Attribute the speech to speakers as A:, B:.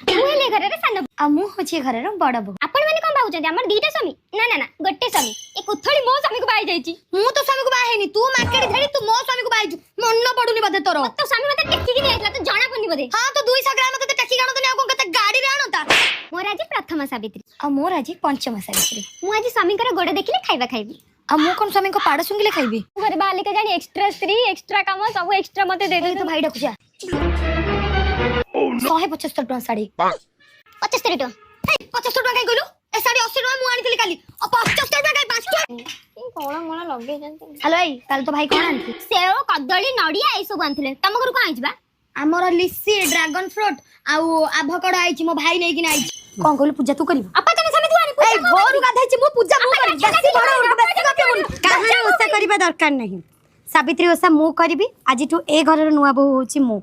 A: मुले घर रे सान
B: आ मु होची घर रे बड़ बहू।
A: आपण माने कोन भाउचंदी हमर दीटा स्वामी ना ना ना गोटे स्वामी ए कुथळी मो स्वामी को बाई जाईची
B: मु तो स्वामी को बाहे हेनी तू मार्केट धड़ी तू मो स्वामी को बाहे मन पडुनी बदे तोर
A: तो स्वामी मते टेकी कि आइतला तो जणा पनी बदे
B: हां तो 200 ग्राम के टेकी गाणो तने को कते गाड़ी रे आणता
A: मोर आज प्रथम सावित्री
B: आ मोर आज पंचम सावित्री
A: मु आज स्वामी कर गोड़ देखिले खाइबा खाइबी
B: आ मु कोन स्वामी को पाड़ सुंगिले खाइबी
A: घर बालिका जानी एक्स्ट्रा स्त्री एक्स्ट्रा काम सब एक्स्ट्रा मते दे दे
B: तो भाई डाकु जा 175 टका साड़ी
A: 75 टका
B: 75 टका काई कहलु ए साड़ी 80 टका मु आनितली काली आ 75 टका काई 5 टका
A: कोला मोला लगे जंती
B: हेलो भाई काल तो भाई कोन आनथि
A: सेव कदली नडिया ए सब आनथिले तम घर को आइजबा
B: हमर लिसी ड्रैगन फ्रूट आउ आभोकाडो आइछि मो भाई नै कि नै कोन कहलु पूजा तू करिबो
A: अपा तने समिति आनी पूजा
B: ए घोरु गाधैछि मु पूजा मु करी बेसी बड़ उनको बेसी गपिबुन
C: काहे ओसा करिबा दरकार नहीं। सावित्री ओसा मु करिबी आज तू ए घर नुआ बहु होची मु।